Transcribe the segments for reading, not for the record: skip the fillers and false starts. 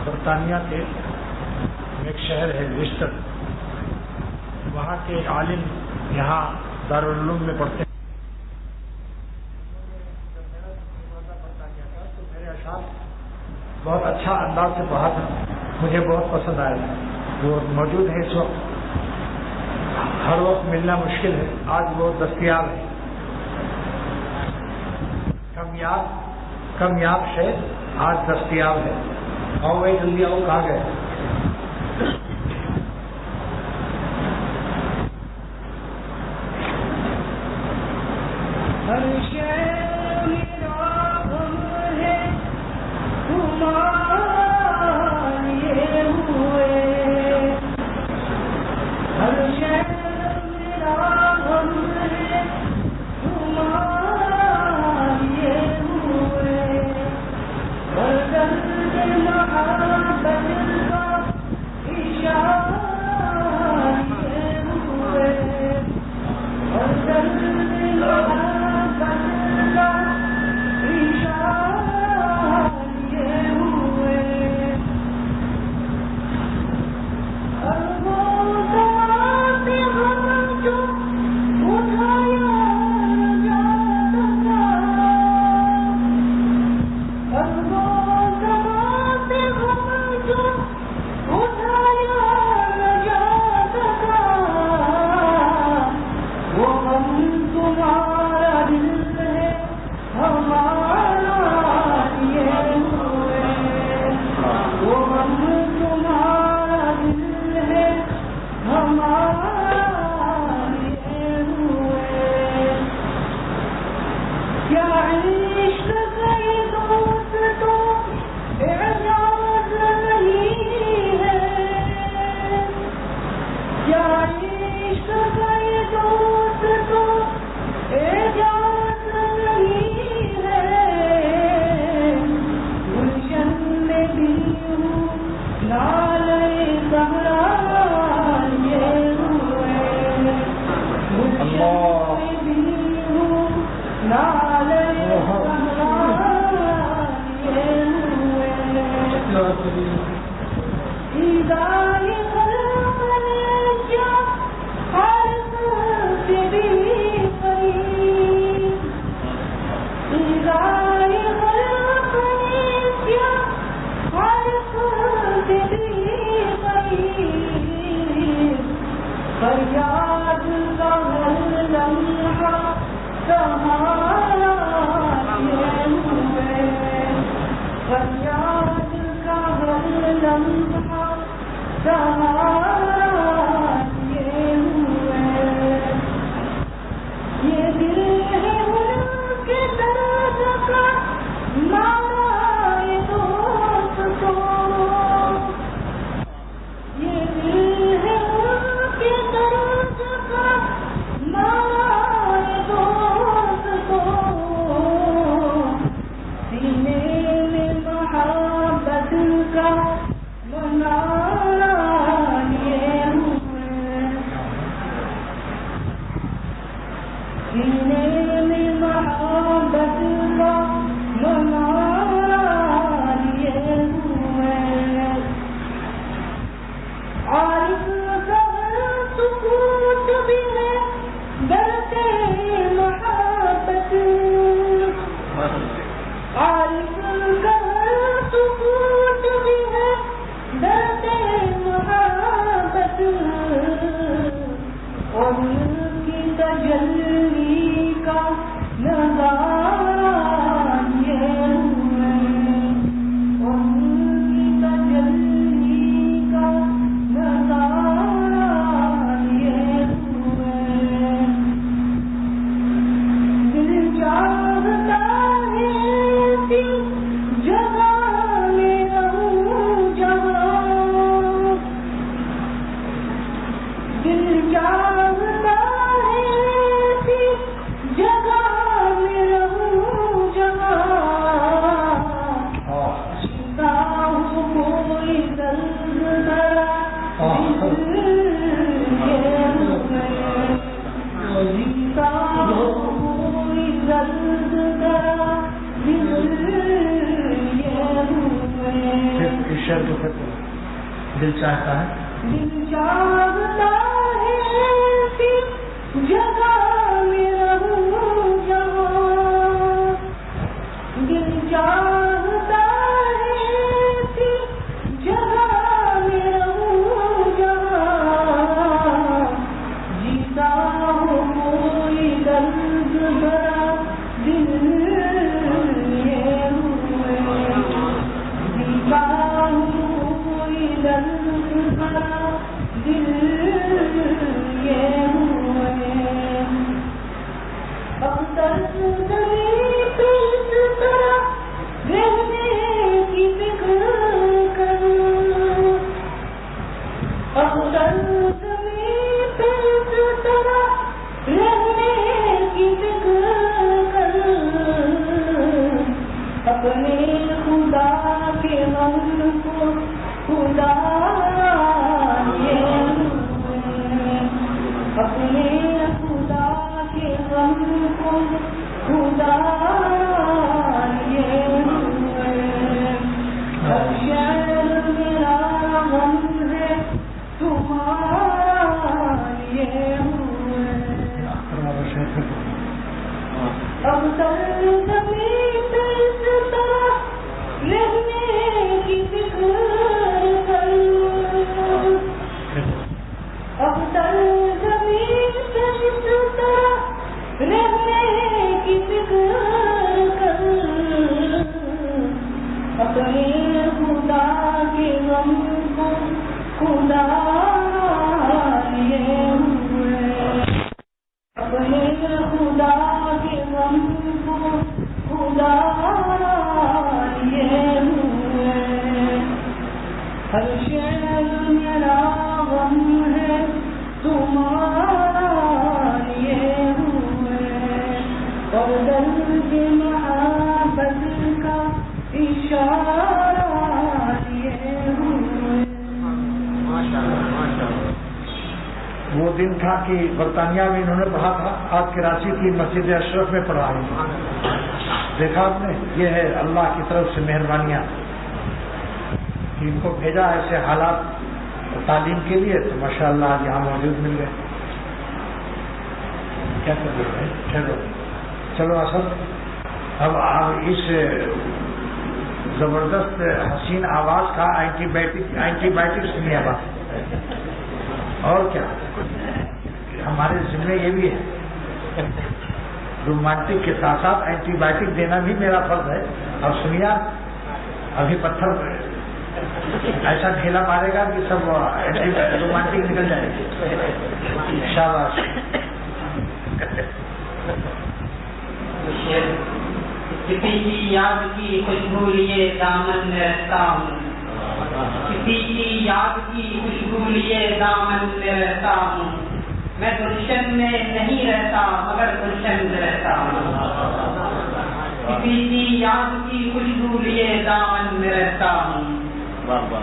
برطانیہ کے ایک شہر ہے لیسٹر، وہاں کے عالم یہاں دارالعلوم میں پڑھتے ہیں. تو میرے اشعار بہت اچھا انداز سے پڑھا تھا، مجھے بہت پسند آیا. وہ موجود ہے اس وقت، ہر وقت ملنا مشکل ہے، آج وہ دستیاب ہے. کمیاب شے آج دستیاب ہے. آؤ بھائی جلدی آؤ، کہاں گئے؟ عارف کا سکوت بھی ہے، درد شعر کو پھر دل چاہتا ہے دل چاہتا ہے پھر جگہ میں رہوں جہاں دل چاہتا ہے پھر جگہ میں رہوں جہاں جیتا ہو کوئی درد بھرا دل یہ ہوئے جیتا ہو کوئی درد بھرا دل یہ ہوئے اب تک زمین پہ اس طرح رہنے کی فکر کروں اب تک زمین پہ اس طرح رہنے کی فکر کروں اپنے خدا کے غم کو خدا اپنے خدا کے غم کو خدا ہر شہر میرا غم ہے تمہارے ہوئے اب تک زمین پہ اس طرح رہنے کی فکر کروں اب تک زمین پہ اس طرح رہنے کی فکر کروں اپنے خدا کے غم کو خدا لیے ہوئے اپنے خدا کے غم کو خدا لیے ہوئے ہر شہر میرا غم ہے تمہارے ہوئے اور درد محبت کا اشارہ لیے ہوئے وہ دن تھا کہ برطانیہ میں انہوں نے پڑھا تھا، آج کراچی کی مسجد اشرف میں پڑھا ہے. دیکھا آپ نے، یہ ہے اللہ کی طرف سے مہربانیاں کہ ان کو بھیجا ایسے حالات تعلیم کے لیے، تو ماشاء اللہ آج یہاں موجود مل گئے. کیا کر رہے ہیں؟ چلو اصل اب آپ اس زبردست حسین آواز کا اینٹی بائیوٹک سنیے بات. اور کیا ہمارے ذمہ یہ بھی ہے، رومانٹک کے ساتھ ساتھ اینٹی بائیوٹک دینا بھی میرا فرض ہے. اور سنیا ابھی پتھر ایسا ڈھیلا مارے گا کہ سب رومانٹک نکل جائے گی. شاباش. کسی کی یاد کی خوشبو لیے دامن میں رہتا ہوں، کسی کی یاد کی خوشبو لیے دامن میں رہتا ہوں، میں گلشن میں نہیں رہتا مگر گلشن میں رہتا ہوں. کسی کی یاد کی خوشبو لیے دامن میں رہتا ہوں،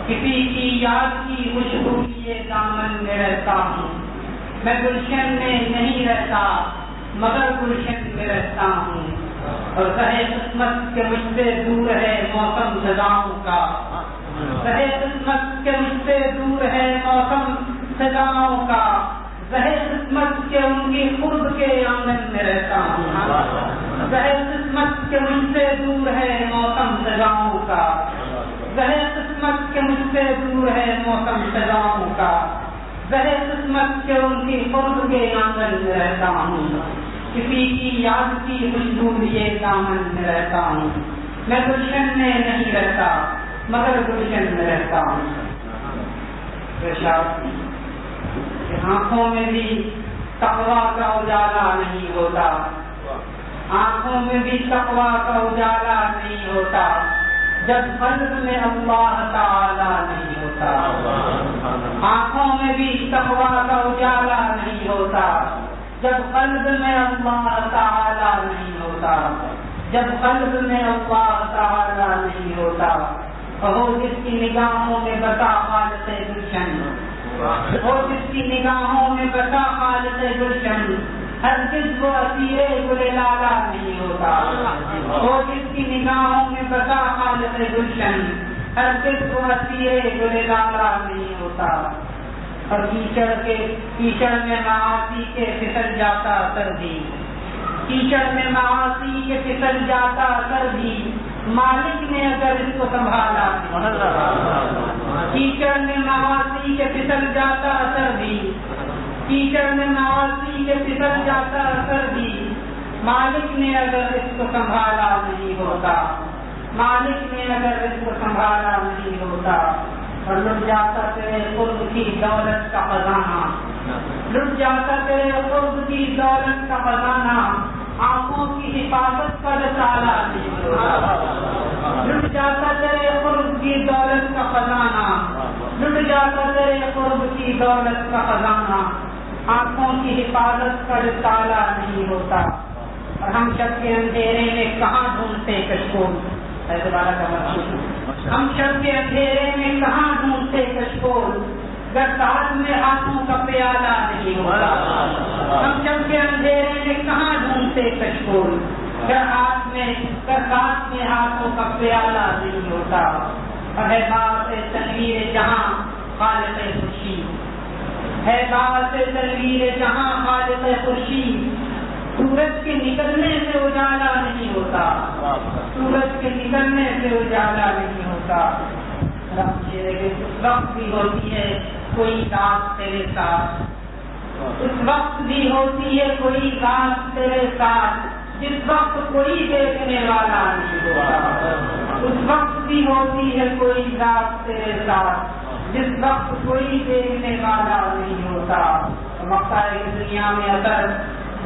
کسی کی یاد کی خوشبو لیے دامن میں رہتا ہوں، میں گلشن میں نہیں رہتا مگر گلشن میں رہتا ہوں. اور کہے قسمت کے مجھ سے دور ہے موسم سزاؤں کا، کہے قسمت کے مجھ سے دور ہے موسم سزاؤں کا، کہے قسمت کے ان کی قرب کے آنگن میں رہتا ہوں. کہے قسمت کے مجھ سے دور ہے موسم سزاؤں کا، کہے قسمت کے مجھ سے دور ہے موسم سزاؤں کا، کہے قسمت کے ان کی قرب کے آنگن میں رہتا ہوں. کسی کی یاد کی خوشبو لیے دامن میں رہتا ہوں، میں گلشن میں نہیں رہتا مگر گلشن میں رہتا ہوں. آنکھوں میں بھی تقویٰ کا اجالا نہیں ہوتا، آنکھوں میں بھی تقویٰ کا اجالا نہیں ہوتا جب قلب میں اللہ تعالی نہیں ہوتا. آنکھوں میں بھی تقویٰ کا اجالا نہیں ہوتا جب قلب میں اللہ تعالی نہیں ہوتا، جب قلب میں اللہ تعالی نہیں ہوتا. وہ جس کی نگاہوں میں بتا حالت گلشن، وہ جس کی نگاہوں میں بتا حالت گلشن، ہرگز وہ اسیر گل لالا نہیں ہوتا. وہ جس کی نگاہوں میں بتا حالت گلشن، ہرگز وہ اسیر گلے لالا نہیں ہوتا، اور کیچڑ میں معاصی کے پھسل جاتا سر بھی، کیچڑ میں معاصی کے پھسل جاتا سر بھی، مالک نے اگر اس کو سنبھالا، کیچڑ میں معاصی کے پھسل جاتا سر بھی، کیچڑ میں معاصی کے پھسل جاتا سر بھی، مالک نے اگر اس کو سنبھالا نہیں ہوتا، مالک نے اگر اس کو سنبھالا نہیں ہوتا، اور لٹ جاتا تیرے قرب کی دولت کا خزانہ، لٹ جاتا تیرے قرب کی دولت کا خزانہ، آنکھوں کی حفاظت کا تالا نہیں ہوتا، لٹ جاتا تیرے قرب کی دولت کا خزانہ، لٹ جاتا تیرے قرب کی دولت کا خزانہ، آنکھوں کی حفاظت کا تالا نہیں ہوتا، اور ہم شب کے اندھیرے میں کہاں ڈھونڈتے کشکول، ہم شب کے اندھیرے میں کہاں ڈھونڈتے کشکول، گر ساتھ میں ہاتھوں کا پیالہ نہیں ہوتا، ہم شب کے اندھیرے میں کہاں ڈھونڈتے کشکول، گر ساتھ میں ہاتھوں کا پیالہ نہیں ہوتا، اور ہے بات تنویر جہاں خالق خورشید، ہے بات تنویر جہاں خالق خورشید، سورج کے نکلنے سے اجالا نہیں ہوتا، سورج کے نکلنے سے اجالا نہیں ہوتا، اس وقت بھی ہوتی ہے کوئی رات تیرے ساتھ، اس وقت بھی ہوتی ہے کوئی رات تیرے ساتھ، جس وقت کوئی دیکھنے والا نہیں ہوتا، اس وقت بھی ہوتی ہے کوئی رات تیرے ساتھ، جس وقت کوئی دیکھنے والا نہیں ہوتا، وقت ہے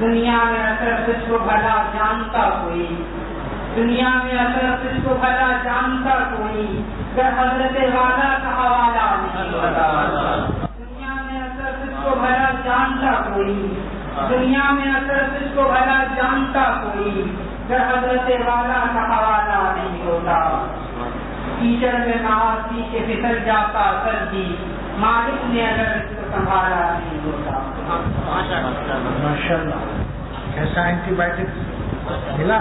دنیا میں اثر کس کو بھلا جانتا کوئی، دنیا میں اثر کس کو بھلا جانتا کوئی، گر حضرت والا کا حوالہ نہیں ہوتا، دنیا میں اثر کس کو بھلا جانتا کوئی، دنیا میں اثر کس کو بھلا جانتا کوئی، گر حضرت والا کا حوالہ نہیں ہوتا، کیچڑ میں معاصی کے پھسل جاتا سر بھی، مالک نے اگر اس کو سنبھالا نہیں ہوتا۔ ماشاء اللہ، کیسا اینٹی بایوٹک ملا؟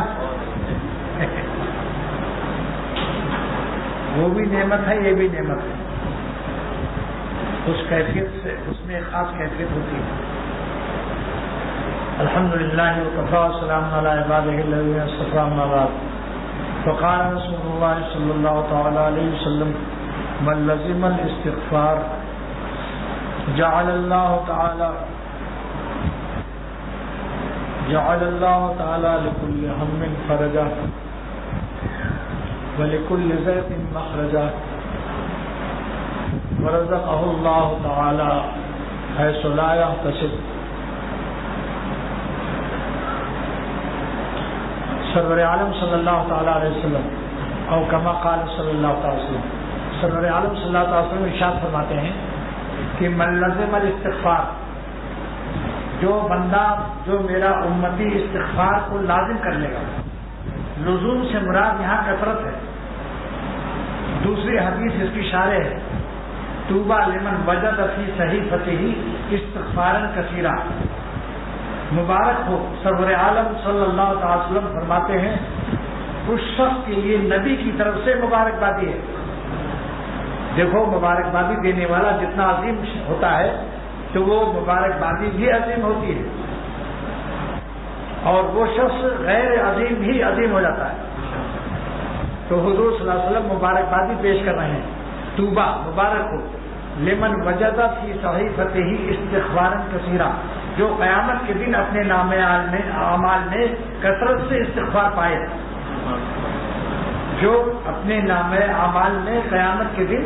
وہ بھی نعمت ہے، یہ بھی نعمت ہے، اس کیفیت سے اس میں ایک خاص کیفیت ہوتی ہے۔ الحمدللہ وکفی وسلام علی عبادہ الذین اصطفی، اما بعد، فقال رسول اللہ صلی اللہ تعالی علیہ وسلم من لزم الاستغفار جعل اللہ تعالی لكل هم فرجا ولكل ضيق مخرجا ورزقه الله تعالی حيث لا يحتسب۔ سرور عالم صلی اللہ تعالی علیہ وسلم او کما قال صلی اللہ تعالی وسلم، سرور عالم صلی اللہ تعالی وسلم ارشاد فرماتے ہیں کہ من لزم الاستغفار، جو بندہ جو میرا امتی استغفار کو لازم کر لے گا، لزوم سے مراد یہاں کثرت ہے، دوسری حدیث اس کی شارح ہے، طوبی لمن وجد فی صحیفتہ استغفارا کثیرا، مبارک ہو، سرور عالم صلی اللہ تعالی وسلم فرماتے ہیں اس شخص کے لیے نبی کی طرف سے مبارکبادی ہے۔ دیکھو مبارکبادی دینے والا جتنا عظیم ہوتا ہے تو وہ مبارکبادی بھی عظیم ہوتی ہے، اور وہ شخص غیر عظیم بھی عظیم ہو جاتا ہے۔ تو حضور صلی اللہ علیہ وسلم مبارکبادی پیش کر رہے ہیں، طوبی مبارک ہو لمن وجد فی صحیفتہ استغفارا کثیرا، جو قیامت کے دن اپنے نامہ اعمال میں کثرت سے استغفار پائے، جو اپنے نامہ اعمال میں قیامت کے دن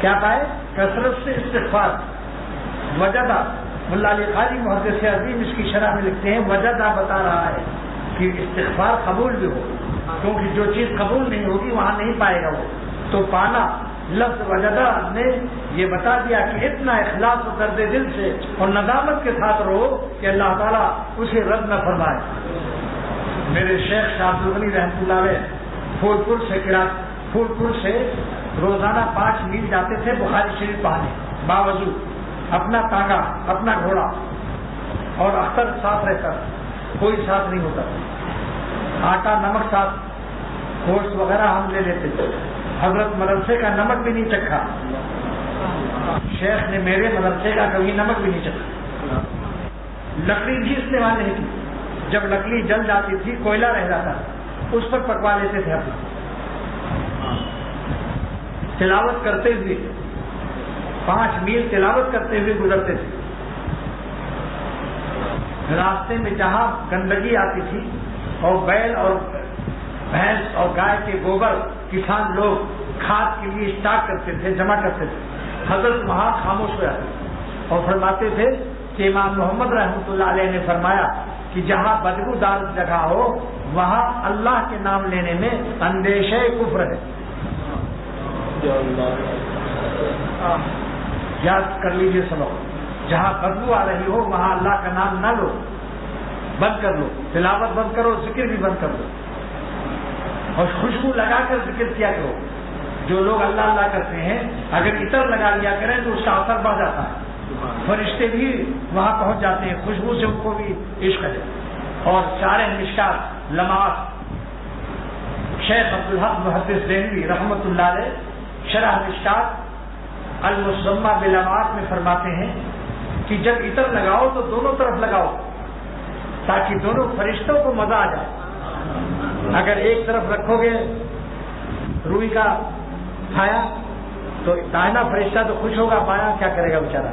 کیا پائے؟ کثرت سے استغفار۔ وجدہ، ملا علی قاری محدث عظیم اس کی شرح میں لکھتے ہیں وجدہ بتا رہا ہے کہ استغفار قبول بھی ہو، کیونکہ جو چیز قبول نہیں ہوگی وہاں نہیں پائے گا وہ، تو پانا لفظ وجدہ نے یہ بتا دیا کہ اتنا اخلاص و درد دل سے اور ندامت کے ساتھ رہو کہ اللہ تعالیٰ اسے رد نہ فرمائے۔ میرے شیخ شاہ عبد الغنی رحمۃ اللہ علیہ پھولپور سے روزانہ 5 میل جاتے تھے بخاری شریف پڑھانے، باوضو اپنا تانگا اپنا گھوڑا اور اختر ساتھ رہتا، کوئی ساتھ نہیں ہوتا، آٹا نمک ساتھ، گوشت وغیرہ ہم لے لیتے تھے، حضرت مدرسے کا نمک بھی نہیں چکھا، شیخ نے میرے مدرسے کا کبھی نمک بھی نہیں چکھا، لکڑی بھی استعمال نہیں کی، جب لکڑی جل جاتی تھی کوئلہ رہ جاتا تھا اس پر پکوا لیتے تھے اپنا، تلاوت کرتے ہوئے 5 میل تلاوت کرتے ہوئے گزرتے تھے، راستے میں جہاں گندگی آتی تھی اور بیل اور بھینس اور گائے کے گوبر کسان لوگ کھاد کے لیے اسٹاک کرتے تھے، جمع کرتے تھے، حضرت وہاں خاموش ہو جاتے اور فرماتے تھے کہ امام محمد رحمۃ اللہ علیہ نے فرمایا کہ جہاں بدبودار جگہ ہو وہاں اللہ کے نام لینے میں اندیشہ کفر ہے۔ یاد کر لیجیے سبق، جہاں بدبو آ رہی ہو وہاں اللہ کا نام نہ لو، بند کر لو، تلاوت بند کرو، ذکر بھی بند کر دو، اور خوشبو لگا کر ذکر کیا کرو۔ جو لوگ اللہ اللہ کرتے ہیں اگر عطر لگا لیا کریں تو اس کا اثر بڑھ جاتا ہے، فرشتے بھی وہاں پہنچ جاتے ہیں، خوشبو سے ان کو بھی عشق ہے۔ اور شارح مشکات لمحات شیخ عبدالحق محدث دہلوی رحمۃ اللہ علیہ شرح مشکات المسمہ بلمحات میں فرماتے ہیں کہ جب عطر لگاؤ تو دونوں طرف لگاؤ تاکہ دونوں فرشتوں کو مزہ آ جائے۔ اگر ایک طرف رکھو گے روئی کا کھایا تو دائنا فرشتہ تو خوش ہوگا، بایاں کیا کرے گا بیچارہ،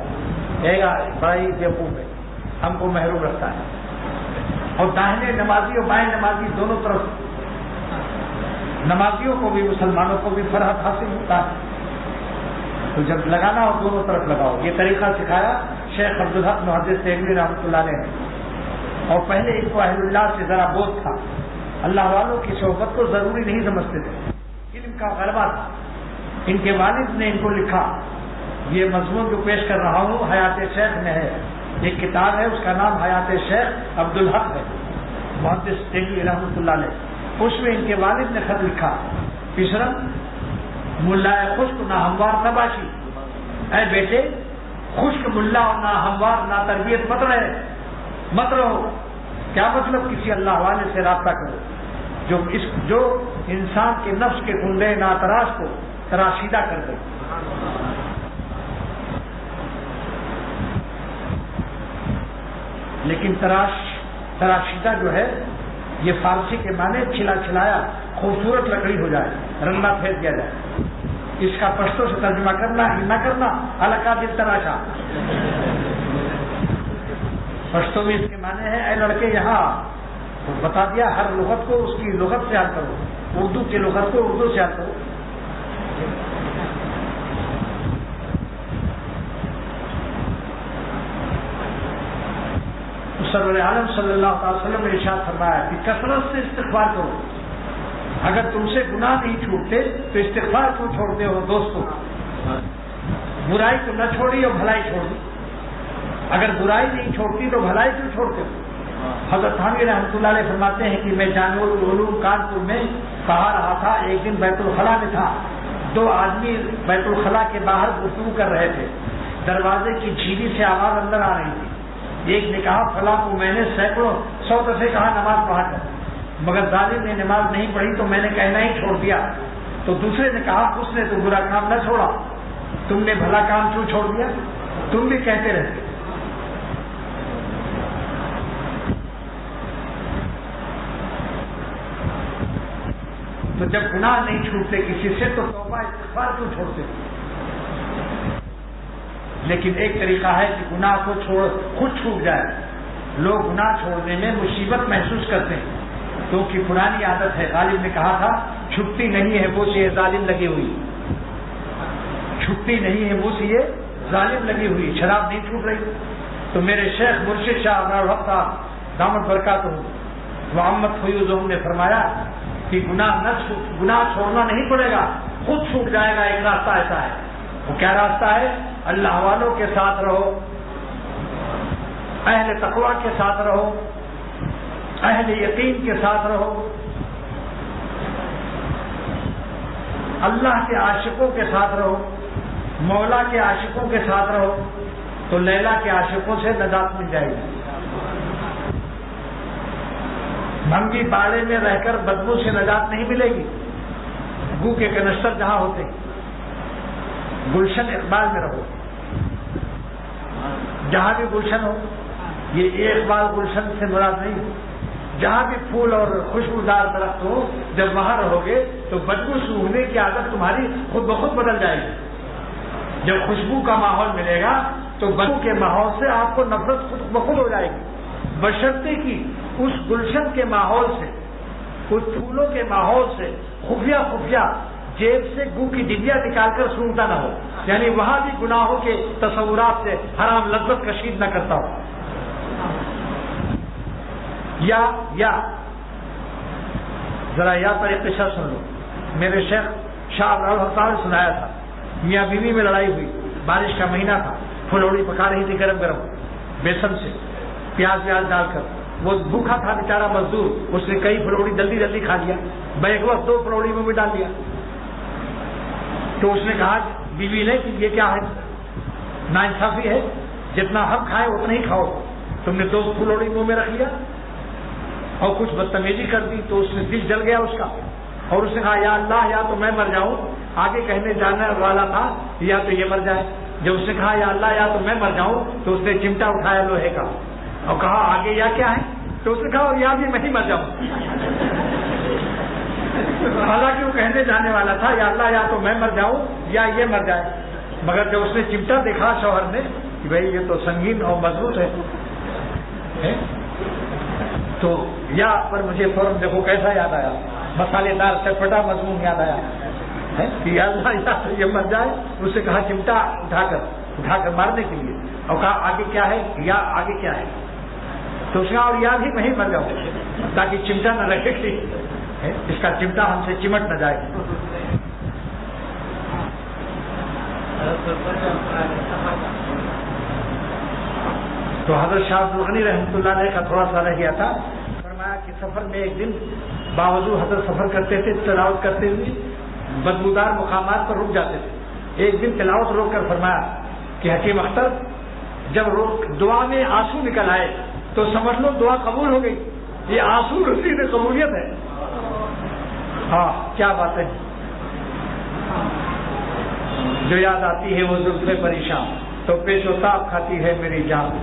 کہے گا بڑائی بیوقوف ہے، ہم کو محروم رکھتا ہے۔ اور داہنے نمازی اور بائیں نمازی دونوں طرف، نمازیوں کو بھی مسلمانوں کو بھی فرحت حاصل ہوتا ہے، تو جب لگانا ہو دونوں طرف لگاؤ۔ یہ طریقہ سکھایا شیخ عبدالحق محدث دہلوی رحمۃ اللہ علیہ۔ اور پہلے ان کو اہل اللہ سے ذرا بوجھ تھا، اللہ والوں کی صحبت کو ضروری نہیں سمجھتے تھے، علم کا غلبہ تھا۔ ان کے والد نے ان کو لکھا، یہ مضمون جو پیش کر رہا ہوں حیات شیخ میں ہے، ایک کتاب ہے اس کا نام حیات شیخ عبدالحق ہے محدث دہلوی رحمۃ اللہ علیہ، اس میں ان کے والد نے خط لکھا، پیشرم ملا خشک نہ ہموار نہ باشی، اے بیٹے خشک ملا اور نہ ہموار نہ تربیت مت رہو۔ کیا مطلب؟ کسی اللہ والے سے رابطہ کرو جو انسان کے نفس کے کنڈے ناتراش کو تراشیدہ کر دے۔ لیکن تراشیدہ جو ہے یہ فارسی کے معنی کھلا کھلایا خوبصورت لکڑی ہو جائے، رنگا پھینک دیا جائے، اس کا پشتو سے ترجمہ کرنا ہی نہ کرنا الکا دل تراشا۔ پشتو میں اس کے معنی ہے اے لڑکے یہاں، تو بتا دیا ہر لغت کو اس کی لغت سے حل کرو، اردو کی لغت کو اردو سے حل کرو۔ سرور عالم صلی اللہ علیہ وسلم نے ارشاد فرمایا کہ کثرت سے استغفار کرو، اگر تم سے گناہ نہیں چھوٹتے تو استغفار کیوں چھوڑتے ہو دوستو؟ برائی تو نہ چھوڑی اور بھلائی چھوڑ دی، اگر برائی نہیں چھوڑتی تو بھلائی کیوں چھوڑتے ہو؟ حضرت تھانوی رحمۃ اللہ علیہ فرماتے ہیں کہ میں جامع العلوم کانپور میں پڑھا رہا تھا، ایک دن بیت الخلاء میں تھا، 2 آدمی بیت الخلاء کے باہر گفتگو کر رہے تھے، دروازے کی جھیلی سے آواز اندر آ رہی تھی، ایک نے کہا فلاں کو میں نے 100 دفعے کہا نماز پڑھا کر، مگر ظالم نے نماز نہیں پڑھی تو میں نے کہنا ہی چھوڑ دیا۔ تو دوسرے نے کہا اس نے تو برا کام نہ چھوڑا، تم نے بھلا کام کیوں چھوڑ دیا؟ تم بھی کہتے رہتے۔ تو جب گناہ نہیں چھوٹتے کسی سے تو توبہ استغفار کیوں چھوڑتے؟ لیکن ایک طریقہ ہے کہ گناہ کو خود چھوٹ جائے۔ لوگ گناہ چھوڑنے میں مصیبت محسوس کرتے ہیں کیونکہ پرانی عادت ہے۔ غالب نے کہا تھا چھٹتی نہیں ہے وہ سے ظالم لگی ہوئی، چھٹتی نہیں ہے وہ سے یہ ظالم لگی ہوئی، شراب نہیں چھوٹ رہی۔ تو میرے شیخ مرشد شاہ ابراہیم صاحب دامت برکاتہ محمد فیوز نے فرمایا کہ گناہ چھوڑنا نہیں پڑے گا، خود چھوٹ جائے گا۔ ایک راستہ ایسا ہے، وہ کیا راستہ ہے؟ اللہ والوں کے ساتھ رہو، اہل تقوی کے ساتھ رہو، اہل یقین کے ساتھ رہو، اللہ کے عاشقوں کے ساتھ رہو، مولا کے عاشقوں کے ساتھ رہو، تو لیلا کے عاشقوں سے نجات مل جائے گی۔ بھنگی باڑے میں رہ کر بدبو سے نجات نہیں ملے گی، گو کے کنسٹر جہاں ہوتے گلشن اقبال میں رہو، جہاں بھی گلشن ہو، یہ اقبال گلشن سے مراد نہیں، جہاں بھی پھول اور خوشبودار درخت ہو، جب وہاں رہو گے تو بدبو سونگھنے کی عادت تمہاری خود بخود بدل جائے گی. جب خوشبو کا ماحول ملے گا تو بدبو کے ماحول سے آپ کو نفرت خود بخود ہو جائے گی، بشرطے کی اس گلشن کے ماحول سے، اس پھولوں کے ماحول سے خفیہ خفیہ جیب سے گو کی ڈبیا نکال کر سونگتا نہ ہو، یعنی وہاں بھی گناہوں کے تصورات سے حرام لذت کشید نہ کرتا ہو. یا ذرا یا پر ایک قصہ سن لو. میرے شیخ شاہ نے سنایا تھا، میاں بیوی میں لڑائی ہوئی، بارش کا مہینہ تھا، پھلوڑی پکا رہی تھی گرم گرم بیسن سے پیاز ڈال کر. وہ بھوکا تھا بیچارہ مزدور، اس نے کئی پھلوڑی جلدی کھا لیا، بیک وقت 2 پھلوڑی میں بھی ڈال دیا. تو اس نے کہا بیوی نے کہ یہ کیا ہے، ناانصافی ہے، جتنا ہم کھائیں اتنا ہی کھاؤ، تم نے 2 پھلوڑی منہ میں رکھ لیا اور کچھ بدتمیزی کر دی. تو اس نے دل جل گیا اس کا، اور اس نے کہا یا اللہ یا تو میں مر جاؤں، آگے کہنے جانے والا تھا یا تو یہ مر جائے. جب اس نے کہا یا اللہ یا تو میں مر جاؤں تو اس نے چمٹا اٹھایا لوہے کا اور کہا آگے یا کیا ہے، تو اس نے کہا یا بھی میں ہی مر جاؤں. حالانکہ وہ کہنے جانے والا تھا یا اللہ یا تو میں مر جاؤں یا یہ مر جائے، مگر جب اس نے چمٹا دیکھا شوہر نے کہ بھائی یہ تو سنگین اور مضبوط ہے، تو یا پر مجھے فوراً دیکھو کیسا یاد آیا، مسالے دار چٹپٹا مضمون یاد آیا کہ یا اللہ یا تو یہ مر جائے. اس نے کہا چمٹا اٹھا کر مارنے کے لیے، اور کہا آگے کیا ہے، یا آگے کیا ہے. تو اس نے کہا اور یا بھی میں ہی مر جاؤں تاکہ چمٹا نہ رہے کہ اس کا چمٹا ہم سے چمٹ نہ جائے. تو حضرت شاہ عبد الغنی رحمۃ اللہ علیہ کا تھوڑا سا رہ گیا تھا. فرمایا کہ سفر میں ایک دن باوجود حضرت سفر کرتے تھے، تلاوت کرتے ہوئے بدبودار مقامات پر رک جاتے تھے. ایک دن تلاوت روک کر فرمایا کہ حکیم اختر جب دعا میں آنسو نکل آئے تو سمجھ لو دعا قبول ہو گئی. یہ آنسو رسی سے قبولیت ہے. ہاں کیا بات ہے. جو یاد آتی ہے وہ زلفیں پریشان تو پیش و تاب کھاتی ہے میری جان.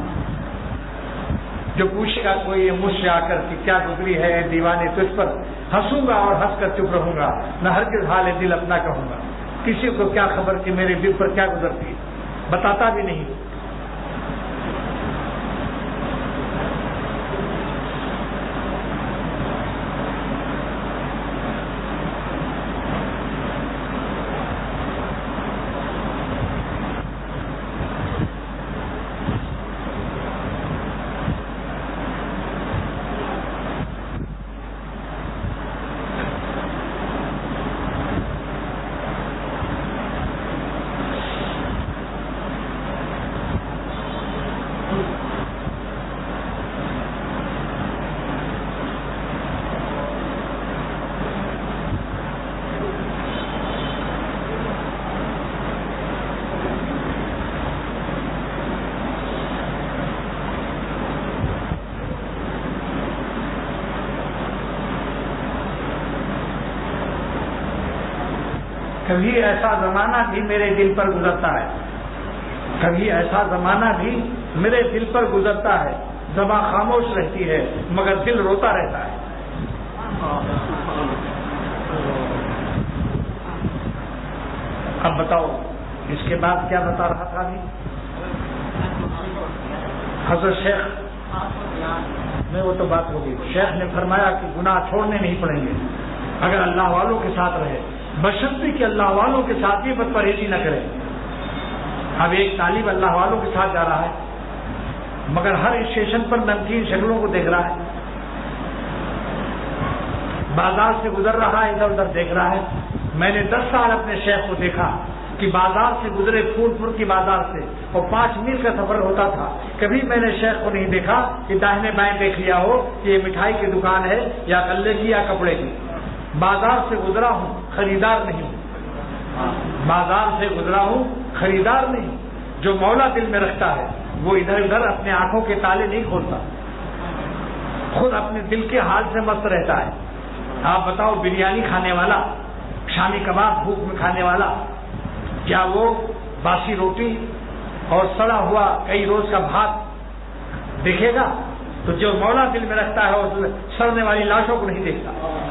جو پوچھے گا کوئی مجھ سے آ کر کہ کیا گزری ہے دیوانے تجھ پر، ہنسوں گا اور ہنس کر چپ رہوں گا، نہ ہرگز حال دل اپنا کہوں گا. کسی کو کیا خبر کہ میرے دل پر کیا گزرتی، بتاتا بھی نہیں. کبھی ایسا زمانہ بھی میرے دل پر گزرتا ہے، کبھی ایسا زمانہ بھی میرے دل پر گزرتا ہے، زبان خاموش رہتی ہے مگر دل روتا رہتا ہے. اب بتاؤ اس کے بعد کیا بتا رہا تھا ابھی حضرت شیخ میں، وہ تو بات ہوگی. شیخ نے فرمایا کہ گناہ چھوڑنے نہیں پڑیں گے اگر اللہ والوں کے ساتھ رہے، بشرطے کہ اللہ والوں کے ساتھ یہ بد پرہیزی نہ کرے. اب ایک طالب اللہ والوں کے ساتھ جا رہا ہے مگر ہر اسٹیشن پر نمکین شکلوں کو دیکھ رہا ہے، بازار سے گزر رہا ہے، ادھر ادھر دیکھ رہا ہے. میں نے 10 سال اپنے شیخ کو دیکھا کہ بازار سے گزرے، پھول پور کی بازار سے، اور 5 میل کا سفر ہوتا تھا. کبھی میں نے شیخ کو نہیں دیکھا کہ داہنے بائیں دیکھ لیا ہو کہ یہ مٹھائی کی دکان ہے یا غلے کی یا کپڑے کی. بازار سے گزرا ہوں، خریدار نہیں ہوں. بازار سے گزرا ہوں، خریدار نہیں. جو مولا دل میں رکھتا ہے وہ ادھر ادھر اپنے آنکھوں کے تالے نہیں کھولتا، خود اپنے دل کے حال سے مست رہتا ہے. آپ بتاؤ بریانی کھانے والا شامی کباب بھوک میں کھانے والا کیا وہ باسی روٹی اور سڑا ہوا کئی روز کا بھات دیکھے گا؟ تو جو مولا دل میں رکھتا ہے اس سڑنے والی لاشوں کو نہیں دیکھتا.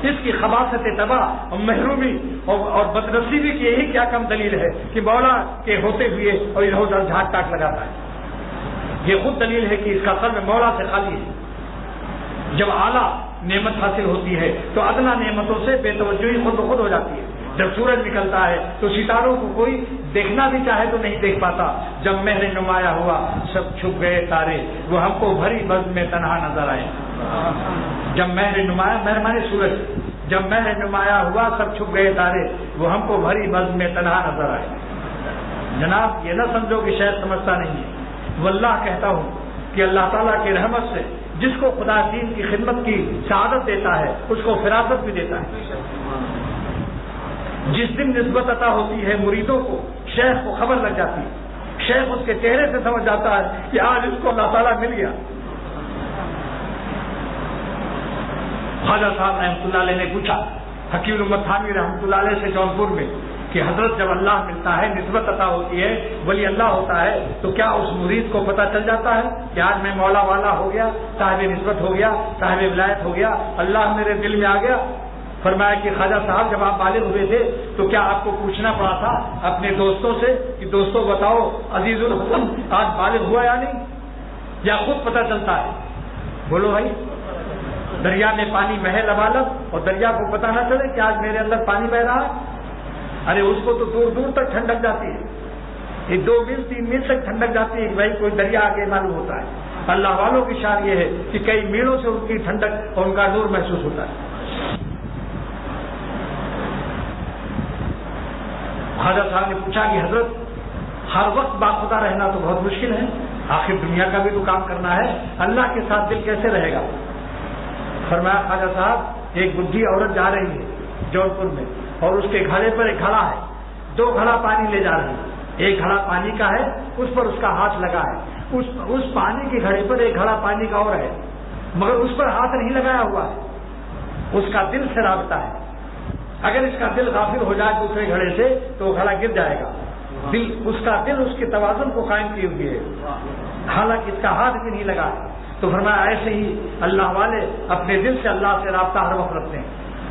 اس کی خباثت تباہ اور محرومی اور بدنصیبی کی یہی کیا کم دلیل ہے کہ مولا کے ہوتے ہوئے اور ادھر ادھر جھاٹ ٹاٹ لگاتا ہے. یہ خود دلیل ہے کہ اس کا قلب مولا سے خالی ہے. جب اعلیٰ نعمت حاصل ہوتی ہے تو ادنا نعمتوں سے بے توجہی خود بخود ہو جاتی ہے. جب سورج نکلتا ہے تو ستاروں کو کوئی دیکھنا بھی چاہے تو نہیں دیکھ پاتا. جب مہر نمایاں ہوا سب چھپ گئے تارے وہ ہم کو بھری بزم میں تنہا نظر آئے. جب مہر نمایاں مہر مانے سورج، جب مہر نمایاں ہوا سب چھپ گئے تارے وہ ہم کو بھری بزم میں تنہا نظر آئے. جناب یہ نہ سمجھو کہ شاید سمجھتا نہیں ہے. واللہ کہتا ہوں کہ اللہ تعالیٰ کی رحمت سے جس کو خدا دین کی خدمت کی سعادت دیتا ہے اس کو فراست بھی دیتا ہے. جس دن نسبت عطا ہوتی ہے مریدوں کو، شیخ کو خبر لگ جاتی ہے. شیخ اس کے چہرے سے سمجھ جاتا ہے کہ آج اس کو اللہ تعالیٰ مل گیا. خواجہ صاحب رحمۃ اللہ علیہ نے پوچھا حکیم الامت تھانوی رحمۃ اللہ علیہ سے جونپور میں کہ حضرت جب اللہ ملتا ہے نسبت عطا ہوتی ہے ولی اللہ ہوتا ہے تو کیا اس مرید کو پتہ چل جاتا ہے کہ آج میں مولا والا ہو گیا، صاحب نسبت ہو گیا، صاحب ولایت ہو گیا، اللہ میرے دل میں آ گیا؟ فرمایا کہ خواجہ صاحب جب آپ بالغ ہوئے تھے تو کیا آپ کو پوچھنا پڑا تھا اپنے دوستوں سے کہ دوستوں بتاؤ عزیز الحسن آج بالغ ہوا یا نہیں، یا خود پتہ چلتا ہے؟ بولو بھائی. دریا میں پانی بہے لبالب اور دریا کو پتہ نہ چلے کہ آج میرے اندر پانی بہ رہا ہے؟ ارے اس کو تو دور دور تک ٹھنڈک جاتی ہے. یہ 2 میل 3 میل تک ٹھنڈک جاتی ہے کہ بھائی کوئی دریا آگے معلوم ہوتا ہے. اللہ والوں کی شان یہ ہے کہ کئی میلوں سے ان کی ٹھنڈک اور ان کا نور محسوس ہوتا ہے. خواجہ صاحب نے پوچھا کہ حضرت ہر وقت باخدا رہنا تو بہت مشکل ہے، آخر دنیا کا بھی تو کام کرنا ہے، اللہ کے ساتھ دل کیسے رہے گا؟ فرمایا خواجہ صاحب ایک بڈھی عورت جا رہی ہے جونپور میں اور اس کے گھڑے پر ایک گھڑا ہے، 2 گھڑا پانی لے جا رہی ہے. ایک گھڑا پانی کا ہے اس پر اس کا ہاتھ لگا ہے، اس پانی کے گھڑے پر ایک گھڑا پانی کا اور ہے مگر اس پر ہاتھ نہیں لگایا ہوا ہے. اس کا دل سے رابطہ ہے. اگر اس کا دل غافل ہو جائے دوسرے گھڑے سے تو وہ گھڑا گر جائے گا. اس کا دل اس کے توازن کو قائم کیے ہوئے ہے حالانکہ اس کا ہاتھ بھی نہیں لگا. تو فرمایا ایسے ہی اللہ والے اپنے دل سے اللہ سے رابطہ ہر وقت رکھتے ہیں.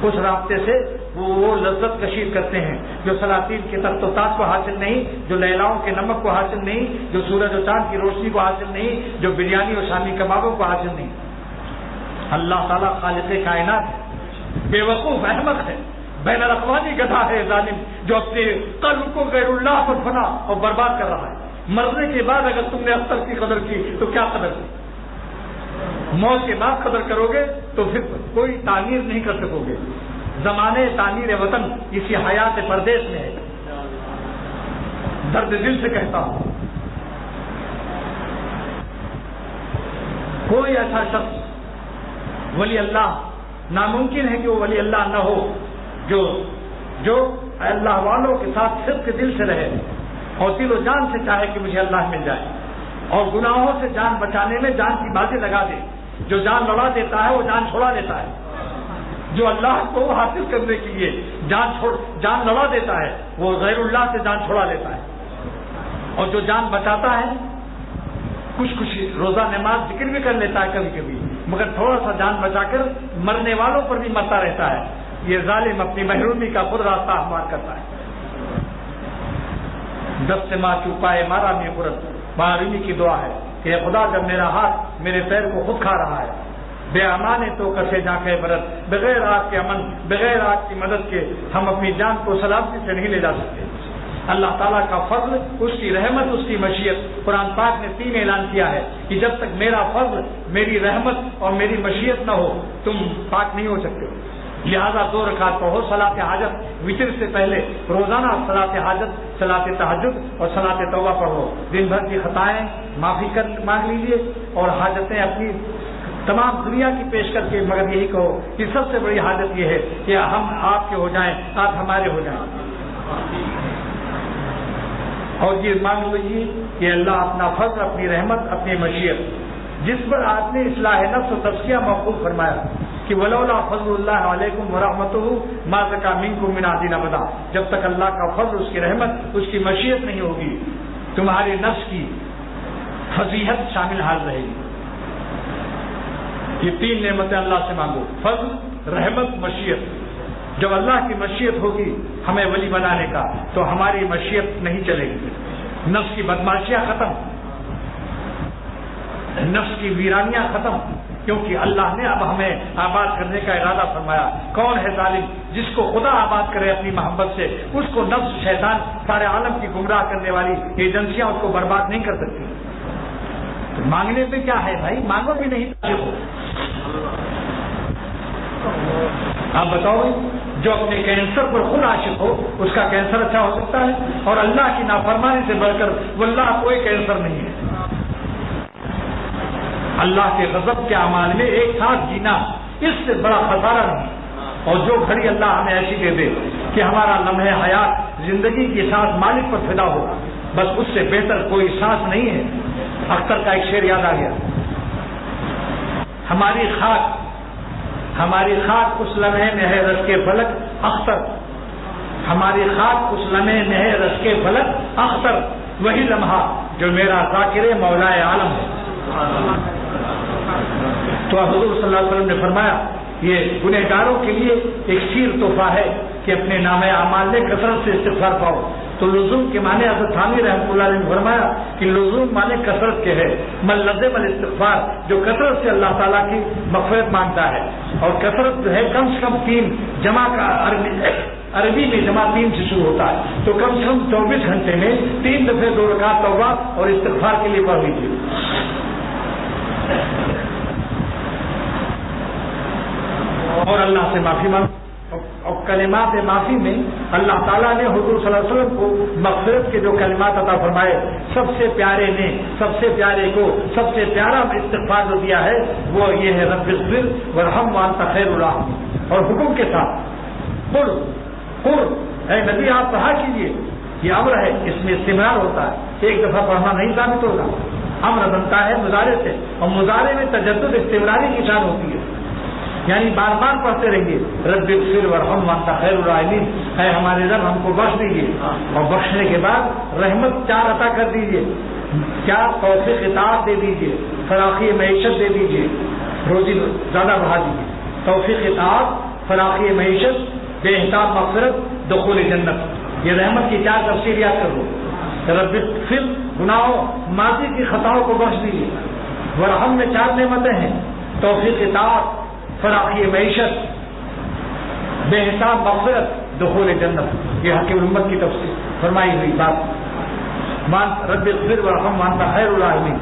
اس رابطے سے وہ لذت کشید کرتے ہیں جو سلاطین کے تخت و تاج کو حاصل نہیں، جو لیلاؤں کے نمک کو حاصل نہیں، جو سورج و چاند کی روشنی کو حاصل نہیں، جو بریانی اور شامی کبابوں کو حاصل نہیں. اللہ تعالیٰ خالق کائنات بے وقوف احمق ہے، بین الاقوامی گدھا ہے ظالم جو اپنے قلب کو غیر اللہ پر فنا اور برباد کر رہا ہے. مرنے کے بعد اگر تم نے اختر کی قدر کی تو کیا قدر کی؟ موت کے بعد قدر کرو گے تو پھر کوئی تعمیر نہیں کر سکو گے. زمانے تعمیر وطن اسی حیات پردیس میں ہے. درد دل سے کہتا ہوں کوئی ایسا شخص ولی اللہ ناممکن ہے کہ وہ ولی اللہ نہ ہو جو اللہ والوں کے ساتھ صدق دل سے رہے اور دل و جان سے چاہے کہ مجھے اللہ مل جائے اور گناہوں سے جان بچانے میں جان کی بازی لگا دے. جو جان لڑا دیتا ہے وہ جان چھوڑا لیتا ہے. جو اللہ کو حاصل کرنے کے لیے جان لڑا دیتا ہے وہ غیر اللہ سے جان چھوڑا لیتا ہے. اور جو جان بچاتا ہے کچھ روزہ نماز ذکر بھی کر لیتا ہے کبھی کبھی مگر تھوڑا سا جان بچا کر مرنے والوں پر بھی مرتا رہتا ہے. یہ ظالم اپنی محرومی کا خود راستہ ہموار کرتا ہے. دست ماں چوپائے مارا میں قرت محرومی کی دعا ہے کہ اے خدا جب میرا ہاتھ میرے پیر کو خود کھا رہا ہے بے امانے تو کسے جا کے برت بغیر آپ کے امن بغیر آپ کی مدد کے ہم اپنی جان کو سلامتی سے نہیں لے جا سکتے. اللہ تعالیٰ کا فضل، اس کی رحمت، اس کی مشیت. قرآن پاک نے 3 اعلان کیا ہے کہ جب تک میرا فضل، میری رحمت اور میری مشیت نہ ہو تم پاک نہیں ہو سکتے. لہذا 2 رکعت پڑھو صلاۃ حاجت وتر سے پہلے. روزانہ صلاۃ حاجت، صلاۃ تہجد اور صلاۃ توبہ پڑھو. دن بھر کی خطائیں معافی مانگ لیجیے اور حاجتیں اپنی تمام دنیا کی پیش کر کے مگر یہی کہو کہ سب سے بڑی حاجت یہ ہے کہ ہم آپ کے ہو جائیں، آپ ہمارے ہو جائیں. اور یہ مانگ لیجیے کہ اللہ اپنا فضل، اپنی رحمت، اپنی مشیت جس پر آپ نے اصلاح نفس و تزکیہ موقوف فرمایا کہ ولولا فضل اللہ علیکم ورحمتہ ما زکا منکم من احد ابدا، جب تک اللہ کا فضل، اس کی رحمت، اس کی مشیت نہیں ہوگی تمہارے نفس کی فضیحت شامل حال رہے گی۔ یہ تین نعمتیں اللہ سے مانگو، فضل، رحمت، مشیت۔ جب اللہ کی مشیت ہوگی ہمیں ولی بنانے کا تو ہماری مشیت نہیں چلے گی، نفس کی بدماشیاں ختم، نفس کی ویرانیاں ختم، کیونکہ اللہ نے اب ہمیں آباد کرنے کا ارادہ فرمایا۔ کون ہے ظالم جس کو خدا آباد کرے اپنی محبت سے؟ اس کو نفس، شیطان، سارے عالم کی گمراہ کرنے والی ایجنسیاں اس کو برباد نہیں کر سکتی۔ تو مانگنے پہ کیا ہے بھائی، مانگو بھی نہیں۔ آپ بتاؤ، جو اپنے کینسر پر خود عاشق ہو اس کا کینسر اچھا ہو سکتا ہے؟ اور اللہ کی نافرمانی سے بڑھ کر واللہ کوئی کینسر نہیں ہے۔ اللہ کے غضب کے اعمال میں ایک ساتھ جینا اس سے بڑا خسارہ نہیں۔ اور جو گھڑی اللہ ہمیں ایسی دے دے کہ ہمارا لمحے حیات زندگی کی سانس مالک پر فدا ہو، بس اس سے بہتر کوئی سانس نہیں ہے۔ اختر کا ایک شعر یاد آ گیا، ہماری خاک اس لمحے میں ہے رس کے فلک اختر، ہماری خاک اس لمحے میں ہے رس کے فلک اختر، وہی لمحہ جو میرا ذاکر مولائے عالم ہے۔ تو حضور صلی اللہ علیہ وسلم نے فرمایا یہ گنہگاروں کے لیے ایک سیر تحفہ ہے کہ اپنے نام اعمال میں کثرت سے استغفار پاؤ۔ تو لزوم کے معنی حضرت تھانوی رحمۃ اللہ علیہ نے فرمایا کہ لزوم معنی کثرت کے ہے، من لزم الاستغفار، جو کثرت سے اللہ تعالیٰ کی مغفرت مانگتا ہے۔ اور کثرت جو ہے کم سے کم 3 جمع کا عربی میں جمع 3 سے شروع ہوتا ہے، تو کم سے کم 24 گھنٹے میں 3 دفعے 2 رکعت توبہ اور استغفار کے لیے پڑھ لیجیے۔ اور اللہ سے معافی مانگ، اور کلمات معافی میں اللہ تعالیٰ نے حضور صلی اللہ علیہ وسلم کو مغفرت کے جو کلمات عطا فرمائے، سب سے پیارے نے، سب سے پیارے کو سب سے پیارا استغفار جو دیا ہے وہ یہ ہے، رب اغفر وارحم وانت خیر الراحمین۔ اور حکم کے ساتھ قل اے نبی آپ پڑھا کیجیے، یہ امر ہے، اس میں استمرار ہوتا ہے، ایک دفعہ پڑھنا نہیں ثابت ہوگا، امر بنتا ہے مضارع سے، اور مضارع میں تجدد استمراری کی شان ہوتی ہے، یعنی بار بار پڑھتے رہیے، رب اغفر وارحم وانت خیر الراحمین، اے ہمارے رب ہم کو بخش دیجیے، اور بخشنے کے بعد رحمت 4 عطا کر دیجیے، کیا توفیق اطاعت دے دیجیے، فراخی معیشت دے دیجیے، روزی زیادہ بڑھا دیجیے، توفیق اطاعت، فراخی معیشت، بے حساب مغفرت، دخول جنت۔ یہ رحمت کی 4 تفسیر یاد کر لو، رب اغفر گناہوں ماضی کی خطاؤں کو بخش دیجیے، ورحم میں 4 نعمتیں ہیں، توفیق اطاعت، فراخی معیشت، بے حساب مغفرت، دخول جنت۔ یہ حکیم امت کی تفسیر فرمائی ہوئی بات، رب اغفر وارحم وانت خیر الراحمین۔